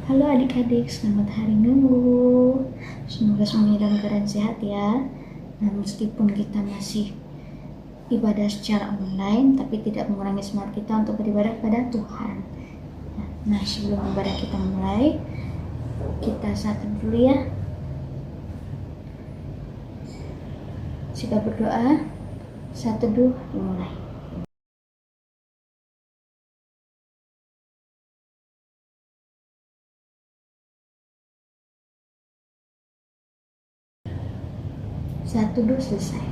Halo adik-adik, selamat hari Minggu. Semoga semuanya dalam keadaan sehat ya. Nah, meskipun kita masih ibadah secara online, tapi tidak mengurangi semangat kita untuk beribadah pada Tuhan. Nah, sebelum ibadah kita mulai, kita satu dulu ya. Kita berdoa. Satu dulu, dimulai. Satu dulu, selesai.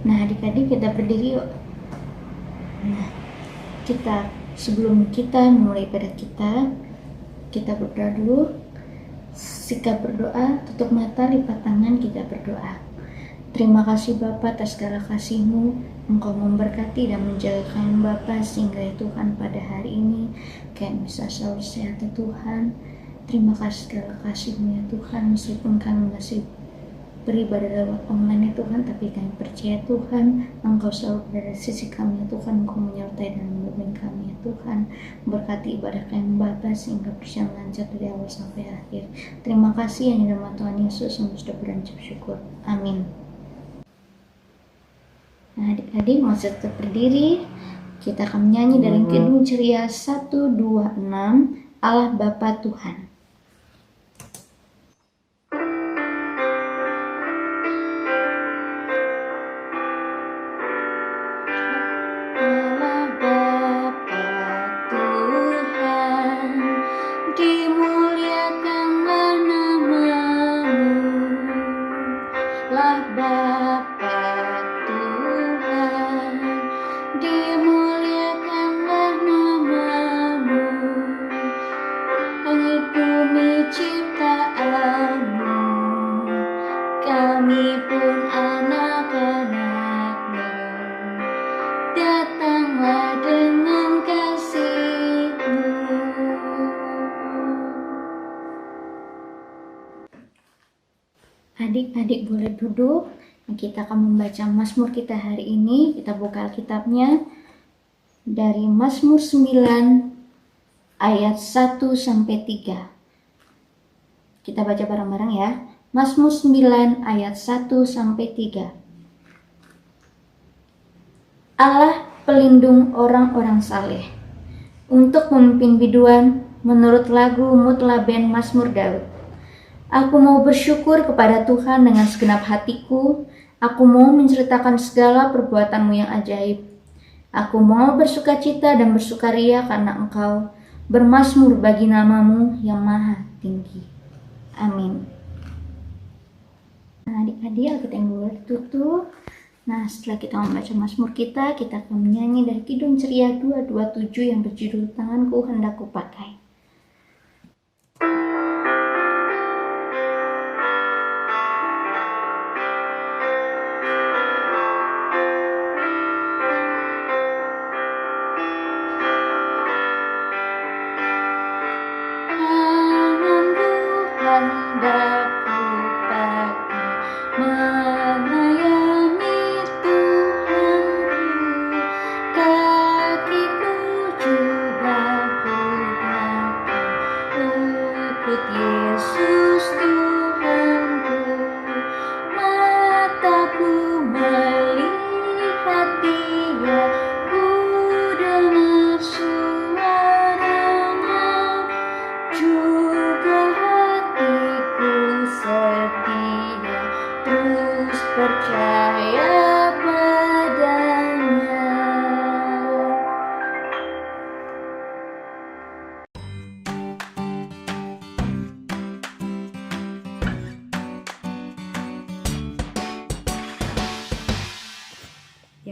Nah, adik-adik kita berdiri yuk. Nah, sebelum kita mulai ibadah kita berdoa dulu. Sikap berdoa, tutup mata, lipat tangan, kita berdoa. Terima kasih Bapa atas segala kasih-Mu. Engkau memberkati dan menjaga kami Bapa, sehingga ya Tuhan pada hari ini kami bisa selalu sehat ya Tuhan. Terima kasih segala kasih-Mu ya Tuhan, meskipun kami masih beribadah lewat online ya Tuhan, tapi kami percaya Tuhan, Engkau selalu berada di sisi kami ya Tuhan. Engkau menyertai dan membimbing kami ya Tuhan. Berkati ibadah kami Bapa, sehingga berjalan lancar dari awal sampai akhir. Terima kasih yang dalam Tuhan Yesus yang sudah berucap syukur. Amin. Nah, adik-adik masih tetap berdiri. Kita akan menyanyi dari Kidung Ceria 126, Allah Bapa Tuhan. Adik-adik boleh duduk. Kita akan membaca Mazmur kita hari ini. Kita buka Alkitabnya dari Mazmur 9 ayat 1 sampai 3. Kita baca bareng-bareng ya. Mazmur 9 ayat 1 sampai 3. Allah pelindung orang-orang saleh, untuk memimpin biduan menurut lagu Mutlaben Mazmur Daud. Aku mau bersyukur kepada Tuhan dengan segenap hatiku. Aku mau menceritakan segala perbuatan-Mu yang ajaib. Aku mau bersukacita dan bersukaria karena Engkau, bermazmur bagi nama-Mu yang maha tinggi. Amin. Nah, adik-adik, kita yang boleh tutup. Nah, setelah kita membaca mazmur kita akan menyanyi dari Kidung Ceria 227 yang berjudul Tanganku Hendak Kupakai.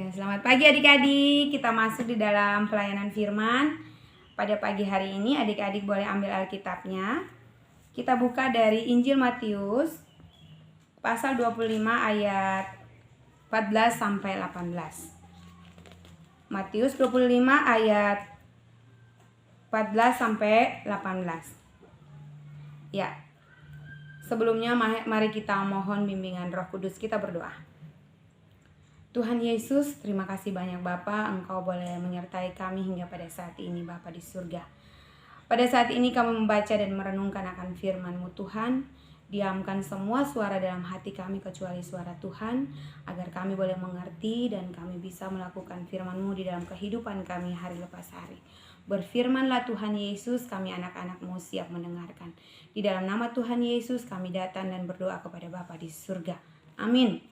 Selamat pagi adik-adik, kita masuk di dalam pelayanan firman. Pada pagi hari ini adik-adik boleh ambil Alkitabnya. Kita buka dari Injil Matius pasal 25 ayat 14 sampai 18. Matius 25 ayat 14 sampai 18. Ya. Sebelumnya mari kita mohon bimbingan Roh Kudus, kita berdoa. Tuhan Yesus, terima kasih banyak Bapa, Engkau boleh menyertai kami hingga pada saat ini Bapa di surga. Pada saat ini kami membaca dan merenungkan akan firman-Mu Tuhan. Diamkan semua suara dalam hati kami kecuali suara Tuhan, agar kami boleh mengerti dan kami bisa melakukan firman-Mu di dalam kehidupan kami hari lepas hari. Berfirmanlah Tuhan Yesus, kami anak-anak-Mu siap mendengarkan. Di dalam nama Tuhan Yesus kami datang dan berdoa kepada Bapa di surga. Amin.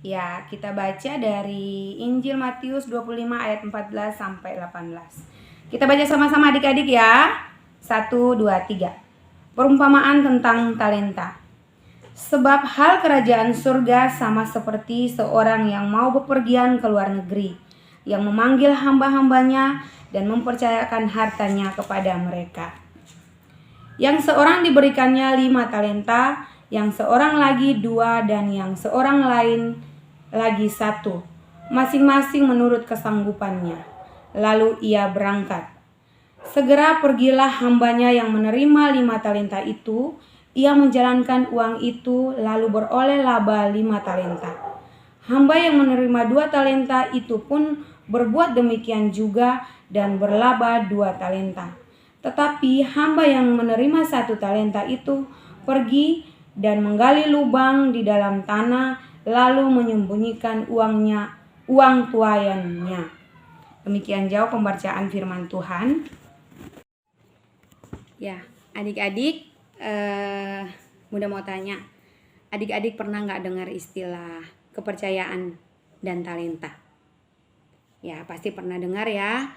Ya, kita baca dari Injil Matius 25 ayat 14 sampai 18. Kita baca sama-sama adik-adik ya. 1, 2, 3. Perumpamaan tentang talenta. Sebab hal kerajaan surga sama seperti seorang yang mau bepergian ke luar negeri, yang memanggil hamba-hambanya dan mempercayakan hartanya kepada mereka. Yang seorang diberikannya 5 talenta, yang seorang lagi 2, dan yang seorang lain lagi 1, masing-masing menurut kesanggupannya. Lalu ia berangkat. Segera pergilah hambanya yang menerima 5 talenta itu. Ia menjalankan uang itu lalu beroleh laba 5 talenta. Hamba yang menerima 2 talenta itu pun berbuat demikian juga dan berlaba 2 talenta. Tetapi hamba yang menerima 1 talenta itu pergi dan menggali lubang di dalam tanah lalu menyembunyikan uang tuaiannya. Demikian jauh pembacaan firman Tuhan. Ya, adik-adik, Bunda mau tanya, adik-adik pernah nggak dengar istilah kepercayaan dan talenta? Ya, pasti pernah dengar ya.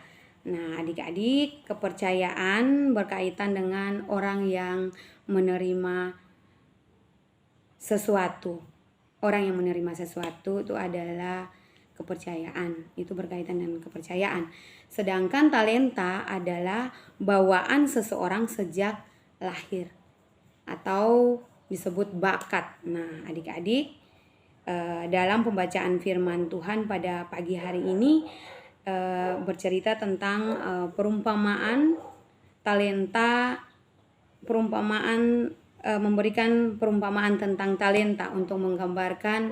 Nah, adik-adik, kepercayaan berkaitan dengan orang yang menerima sesuatu. Orang yang menerima sesuatu itu adalah kepercayaan, itu berkaitan dengan kepercayaan. Sedangkan talenta adalah bawaan seseorang sejak lahir atau disebut bakat. Nah, adik-adik, dalam pembacaan firman Tuhan pada pagi hari ini bercerita tentang perumpamaan talenta, memberikan perumpamaan tentang talenta untuk menggambarkan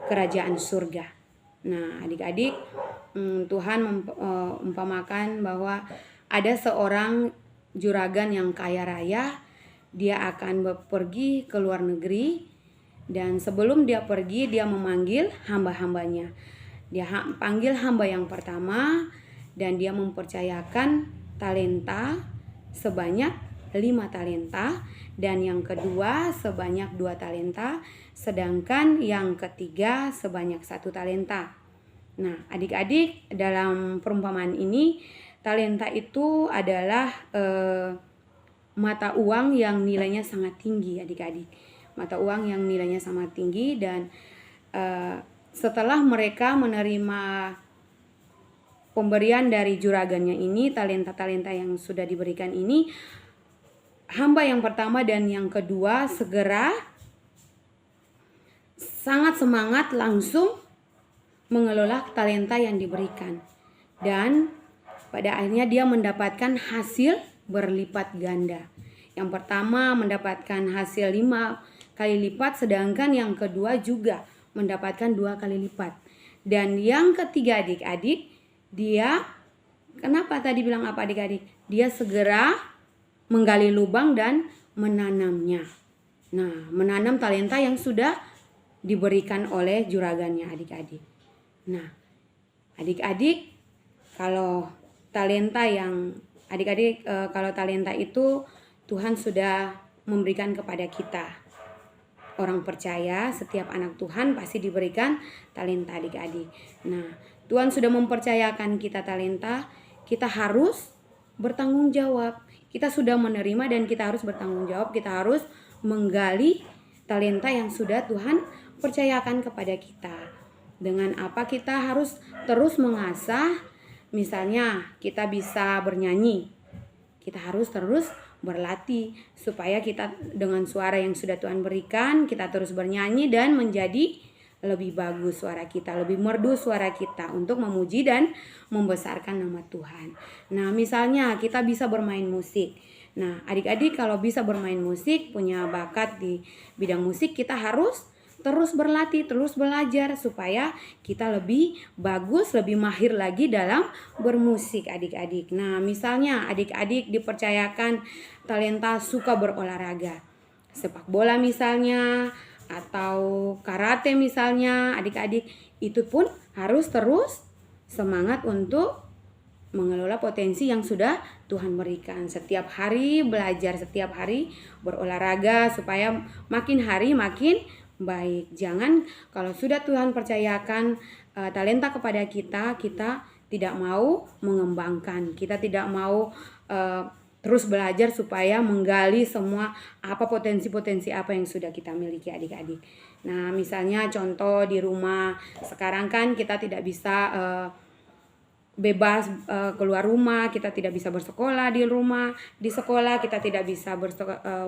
kerajaan surga. Nah, adik-adik, Tuhan mengumpamakan bahwa ada seorang juragan yang kaya raya. Dia akan pergi ke luar negeri, dan sebelum dia pergi dia memanggil hamba-hambanya. Dia panggil hamba yang pertama dan dia mempercayakan talenta sebanyak 5 talenta, dan yang kedua sebanyak 2 talenta, sedangkan yang ketiga sebanyak 1 talenta. Nah, adik-adik, dalam perumpamaan ini talenta itu adalah mata uang yang nilainya sangat tinggi, adik-adik. Mata uang yang nilainya sangat tinggi, dan setelah mereka menerima pemberian dari juragannya ini, talenta-talenta yang sudah diberikan ini, hamba yang pertama dan yang kedua segera sangat semangat langsung mengelola talenta yang diberikan. Dan pada akhirnya dia mendapatkan hasil berlipat ganda. Yang pertama mendapatkan hasil 5 kali lipat, sedangkan yang kedua juga mendapatkan 2 kali lipat. Dan yang ketiga, adik-adik, dia, kenapa tadi bilang apa adik-adik? Dia segera menggali lubang dan menanamnya. Nah, menanam talenta yang sudah diberikan oleh juragannya, adik-adik. Nah, adik-adik, kalau talenta itu Tuhan sudah memberikan kepada kita. Orang percaya, setiap anak Tuhan pasti diberikan talenta, adik-adik. Nah, Tuhan sudah mempercayakan kita talenta, kita harus bertanggung jawab. Kita sudah menerima dan kita harus bertanggung jawab. Kita harus menggali talenta yang sudah Tuhan percayakan kepada kita. Dengan apa? Kita harus terus mengasah. Misalnya kita bisa bernyanyi, kita harus terus berlatih supaya kita dengan suara yang sudah Tuhan berikan, kita terus bernyanyi dan menjadi lebih bagus suara kita, lebih merdu suara kita untuk memuji dan membesarkan nama Tuhan. Nah, misalnya kita bisa bermain musik. Nah, adik-adik kalau bisa bermain musik, punya bakat di bidang musik, kita harus terus berlatih, terus belajar supaya kita lebih bagus, lebih mahir lagi dalam bermusik adik-adik. Nah, misalnya adik-adik dipercayakan talenta suka berolahraga, sepak bola misalnya, atau karate misalnya, adik-adik itu pun harus terus semangat untuk mengelola potensi yang sudah Tuhan berikan. Setiap hari belajar, setiap hari berolahraga supaya makin hari makin baik. Jangan kalau sudah Tuhan percayakan talenta kepada kita, kita tidak mau mengembangkan, kita tidak mau terus belajar supaya menggali semua apa potensi-potensi apa yang sudah kita miliki adik-adik. Nah, misalnya contoh di rumah sekarang kan kita tidak bisa bebas keluar rumah, kita tidak bisa bersekolah di rumah, di sekolah kita tidak bisa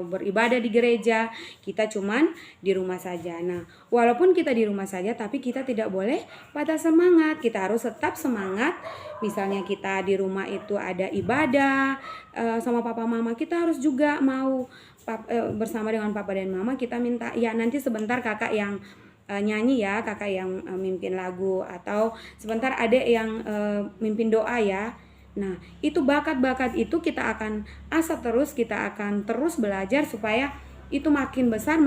beribadah di gereja, kita cuman di rumah saja. Nah, walaupun kita di rumah saja, tapi kita tidak boleh patah semangat, kita harus tetap semangat. Misalnya kita di rumah itu ada ibadah sama papa mama, kita harus juga mau bersama dengan papa dan mama, kita minta ya nanti sebentar kakak yang nyanyi ya, kakak yang mimpin lagu, atau sebentar adek yang mimpin doa ya. Nah, itu bakat-bakat itu kita akan asah terus, kita akan terus belajar supaya itu makin besar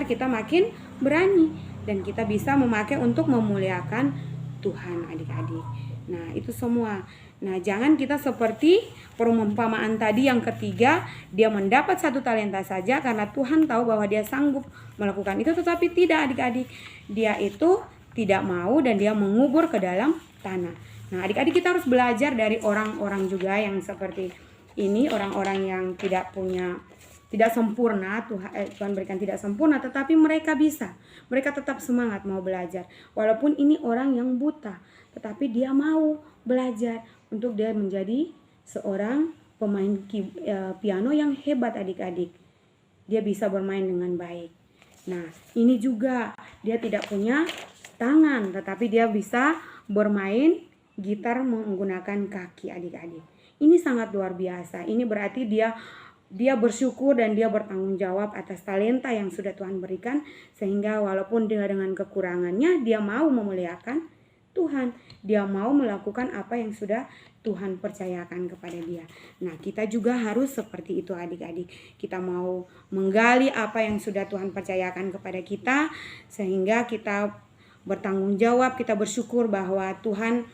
kita makin berani dan kita bisa memakai untuk memuliakan Tuhan adik-adik. Nah, itu semua. Nah, jangan kita seperti perumpamaan tadi yang ketiga, dia mendapat satu talenta saja karena Tuhan tahu bahwa dia sanggup melakukan itu, tetapi tidak adik-adik. Dia itu tidak mau dan dia mengubur ke dalam tanah. Nah, adik-adik kita harus belajar dari orang-orang juga yang seperti ini, orang-orang yang tidak sempurna, Tuhan berikan tidak sempurna, tetapi mereka bisa. Mereka tetap semangat mau belajar. Walaupun ini orang yang buta, tetapi dia mau belajar untuk dia menjadi seorang pemain piano yang hebat adik-adik. Dia bisa bermain dengan baik. Nah, ini juga dia tidak punya tangan, tetapi dia bisa bermain gitar menggunakan kaki adik-adik. Ini sangat luar biasa. Ini berarti dia bersyukur dan dia bertanggung jawab atas talenta yang sudah Tuhan berikan, sehingga walaupun dia dengan kekurangannya, dia mau memuliakan Tuhan. Dia mau melakukan apa yang sudah Tuhan percayakan kepada dia. Nah, kita juga harus seperti itu adik-adik. Kita mau menggali apa yang sudah Tuhan percayakan kepada kita, sehingga kita bertanggung jawab, kita bersyukur bahwa Tuhan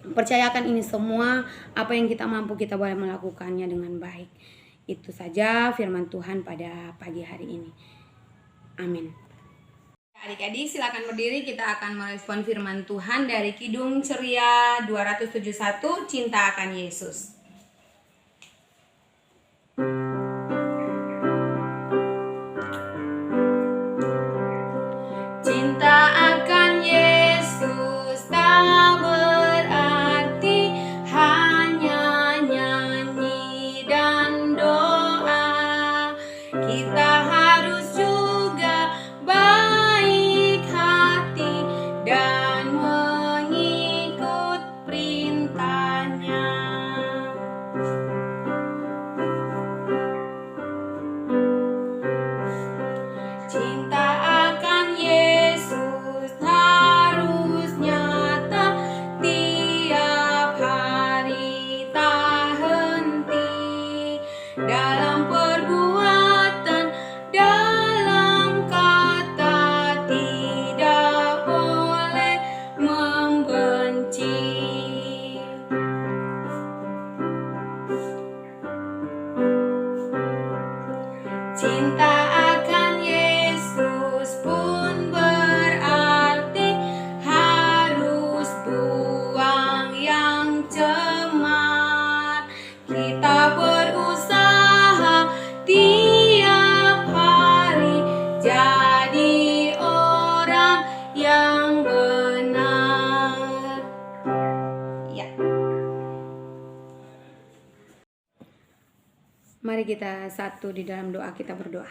percayakan ini semua, apa yang kita mampu kita boleh melakukannya dengan baik. Itu saja firman Tuhan pada pagi hari ini. Amin. Adik-adik silakan berdiri, kita akan merespon firman Tuhan dari Kidung Ceria 271, Cinta akan Yesus. Cinta akan Yesus tak berarti hanya nyanyi dan doa. Kita harus juga baik hati dan mengikut perintahnya. Cinta akan Yesus harus nyata tiap hari, tak henti dalam perbuatan, dalam kata, tidak boleh membenci. Cinta akan Yesus pun berarti harus buang yang cemar. Kita berusaha tiap hari jadi orang yang benar. Ya. Mari kita satu di dalam doa, kita berdoa.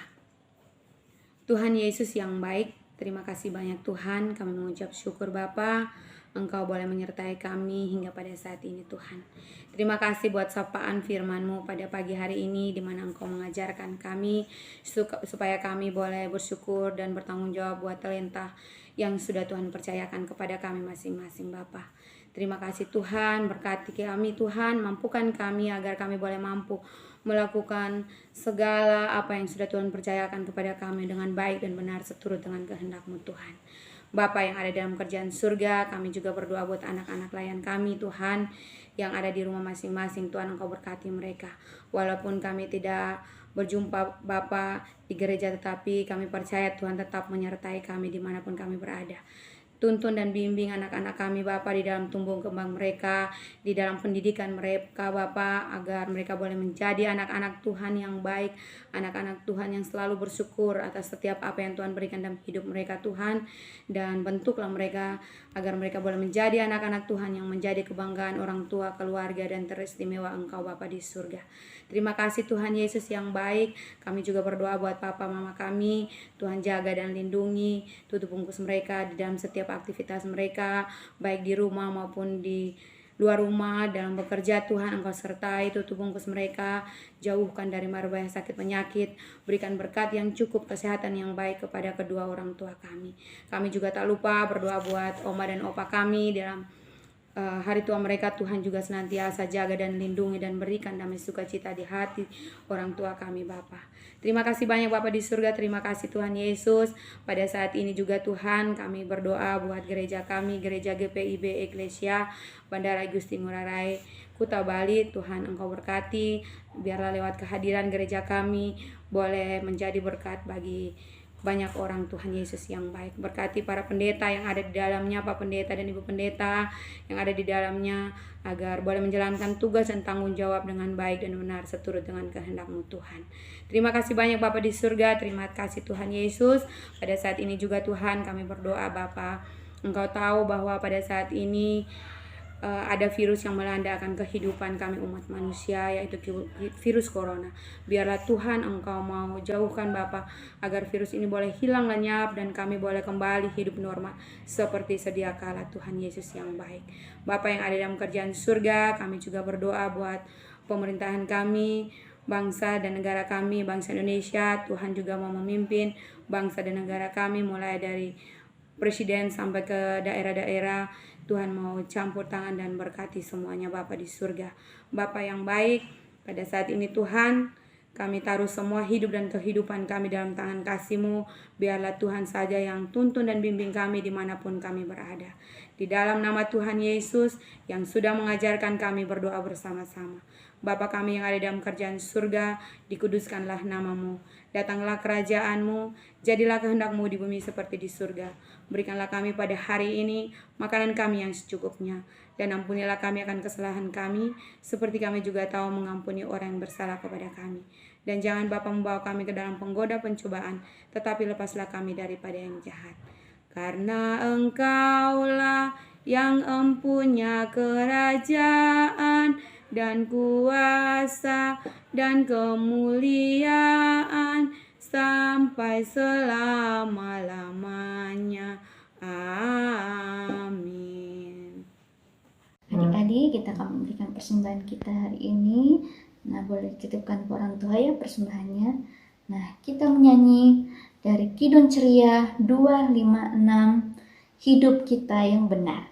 Tuhan Yesus yang baik, terima kasih banyak Tuhan, kami mengucap syukur Bapa Engkau boleh menyertai kami hingga pada saat ini Tuhan. Terima kasih buat sapaan firman-Mu pada pagi hari ini, di mana Engkau mengajarkan kami supaya kami boleh bersyukur dan bertanggung jawab buat talenta yang sudah Tuhan percayakan kepada kami masing-masing Bapa. Terima kasih Tuhan, berkati kami Tuhan, mampukan kami agar kami boleh mampu melakukan segala apa yang sudah Tuhan percayakan kepada kami dengan baik dan benar seturut dengan kehendak-Mu Tuhan. Bapa yang ada dalam kerjaan surga, kami juga berdoa buat anak-anak layan kami Tuhan, yang ada di rumah masing-masing. Tuhan, Engkau berkati mereka. Walaupun kami tidak berjumpa Bapa di gereja, tetapi kami percaya Tuhan tetap menyertai kami dimanapun kami berada. Tuntun dan bimbing anak-anak kami Bapa di dalam tumbuh kembang mereka, di dalam pendidikan mereka Bapa, agar mereka boleh menjadi anak-anak Tuhan yang baik, anak-anak Tuhan yang selalu bersyukur atas setiap apa yang Tuhan berikan dalam hidup mereka Tuhan. Dan bentuklah mereka agar mereka boleh menjadi anak-anak Tuhan yang menjadi kebanggaan orang tua, keluarga, dan teristimewa Engkau Bapa di surga. Terima kasih Tuhan Yesus yang baik. Kami juga berdoa buat papa mama kami. Tuhan jaga dan lindungi, tutup bungkus mereka di dalam setiap aktivitas mereka, baik di rumah maupun di luar rumah, dalam bekerja. Tuhan, Engkau sertai, tutup bungkus mereka, jauhkan dari mara bahaya sakit penyakit, berikan berkat yang cukup, kesehatan yang baik kepada kedua orang tua kami. Kami juga tak lupa berdoa buat oma dan opa kami dalam hari tua mereka. Tuhan juga senantiasa jaga dan lindungi dan berikan damai sukacita di hati orang tua kami Bapa. Terima kasih banyak Bapa di surga, terima kasih Tuhan Yesus. Pada saat ini juga Tuhan, kami berdoa buat gereja kami, gereja GPIB Eklesia Bandara Igusti Ngurah Rai, Kuta Bali. Tuhan, Engkau berkati, biarlah lewat kehadiran gereja kami boleh menjadi berkat bagi banyak orang Tuhan Yesus yang baik. Berkati para pendeta yang ada di dalamnya, Pak Pendeta dan Ibu Pendeta yang ada di dalamnya, agar boleh menjalankan tugas dan tanggung jawab dengan baik dan benar seturut dengan kehendak-Mu Tuhan. Terima kasih banyak Bapa di surga, terima kasih Tuhan Yesus. Pada saat ini juga Tuhan, kami berdoa Bapa, Engkau tahu bahwa pada saat ini ada virus yang melanda akan kehidupan kami umat manusia, yaitu virus corona. Biarlah Tuhan Engkau mau jauhkan Bapa, agar virus ini boleh hilang lenyap dan kami boleh kembali hidup normal seperti sedia kala Tuhan Yesus yang baik. Bapa yang ada dalam kerjaan surga, kami juga berdoa buat pemerintahan kami, bangsa dan negara kami, bangsa Indonesia. Tuhan juga mau memimpin bangsa dan negara kami, mulai dari presiden sampai ke daerah-daerah. Tuhan mau campur tangan dan berkati semuanya Bapa di surga. Bapa yang baik, pada saat ini Tuhan, kami taruh semua hidup dan kehidupan kami dalam tangan kasih-Mu. Biarlah Tuhan saja yang tuntun dan bimbing kami dimanapun kami berada. Di dalam nama Tuhan Yesus yang sudah mengajarkan kami berdoa bersama-sama. Bapa kami yang ada dalam kerjaan surga, dikuduskanlah nama-Mu. Datanglah kerajaan-Mu, jadilah kehendak-Mu di bumi seperti di surga. Berikanlah kami pada hari ini makanan kami yang secukupnya, dan ampunilah kami akan kesalahan kami, seperti kami juga tahu mengampuni orang yang bersalah kepada kami. Dan jangan Bapa membawa kami ke dalam penggoda pencobaan, tetapi lepaslah kami daripada yang jahat. Karena Engkaulah yang empunya kerajaan dan kuasa dan kemuliaan sampai selama-lamanya. Amin. Adik-adik, kita akan memberikan persembahan kita hari ini. Nah, boleh dititipkan ke orang tua ya persembahannya. Nah, kita menyanyi dari Kidung Ceria 256, Hidup Kita Yang Benar.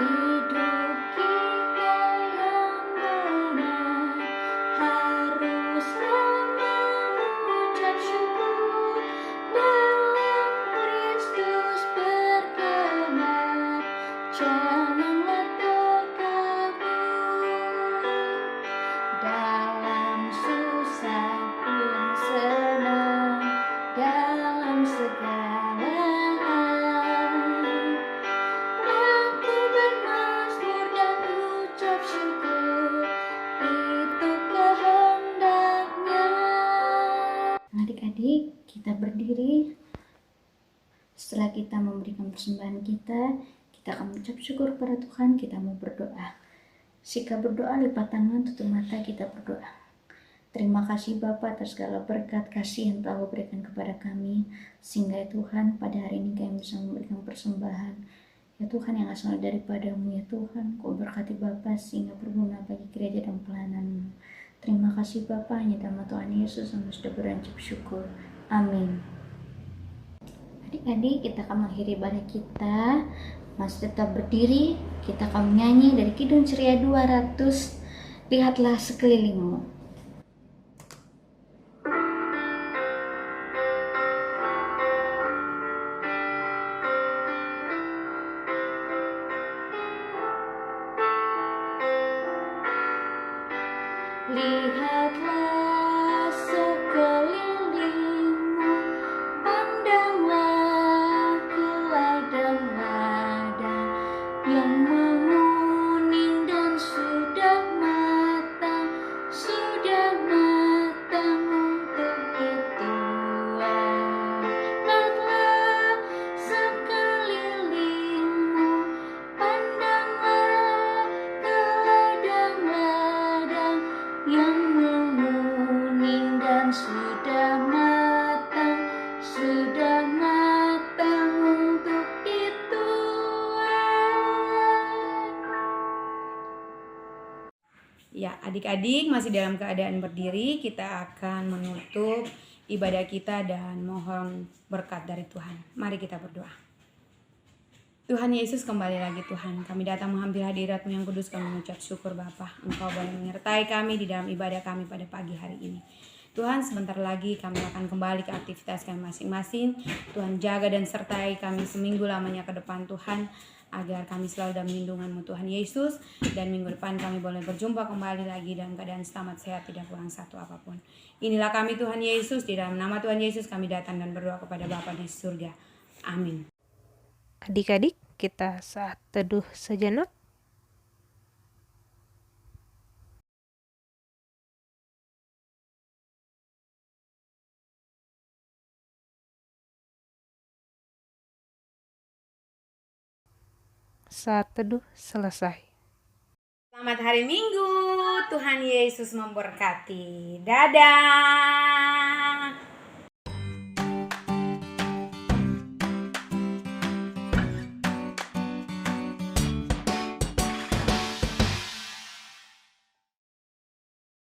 Hidup kita yang benar haruslah mengucap syukur, dalam Kristus berkenan, janganlah terkabur. Dalam susah pun senang, dalam segala hal aku bermazmur dan ucap syukur, itu kehendaknya. Adik-adik, kita berdiri. Setelah kita memberikan persembahan kita akan mengucap syukur kepada Tuhan. Kita mau berdoa. Sika berdoa, lipat tangan, tutup mata, kita berdoa. Terima kasih Bapa atas segala berkat kasih yang Telah berikan kepada kami, sehingga ya Tuhan pada hari ini kami bisa memberikan persembahan. Ya Tuhan yang asal daripadamu ya Tuhan, Kau berkati Bapa sehingga berguna bagi gereja dan pelayananmu. Terima kasih Bapa, hanya nama Tuhan Yesus kami sudah beranjak syukur. Amin. Adik-adik, kita akan mengakhiri ibadah kita. Masih tetap berdiri, kita akan menyanyi dari Kidung Ceria 200, Lihatlah Sekelilingmu. Lihatlah sekelilingmu, pandanglah ke ladang-ladang yang menguning dan sudah matang untuk dituai. Lihatlah sekelilingmu, pandanglah ke ladang-ladang yang menguning dan sudah matang untuk dituai. Ya, adik-adik masih dalam keadaan berdiri, kita akan menutup ibadah kita dan mohon berkat dari Tuhan. Mari kita berdoa. Tuhan Yesus, kembali lagi Tuhan, kami datang menghampiri hadirat-Mu yang kudus, kami mengucap syukur Bapa. Engkau boleh menyertai kami di dalam ibadah kami pada pagi hari ini. Tuhan, sebentar lagi kami akan kembali ke aktivitas kami masing-masing. Tuhan, jaga dan sertai kami seminggu lamanya ke depan Tuhan, agar kami selalu dalam lindungan-Mu Tuhan Yesus. Dan minggu depan kami boleh berjumpa kembali lagi dalam keadaan selamat sehat, tidak kurang satu apapun. Inilah kami Tuhan Yesus, di dalam nama Tuhan Yesus kami datang dan berdoa kepada Bapa di surga. Amin. Adik-adik, kita saat teduh sejenak. Saat teduh selesai. Selamat hari Minggu, Tuhan Yesus memberkati. Dadah.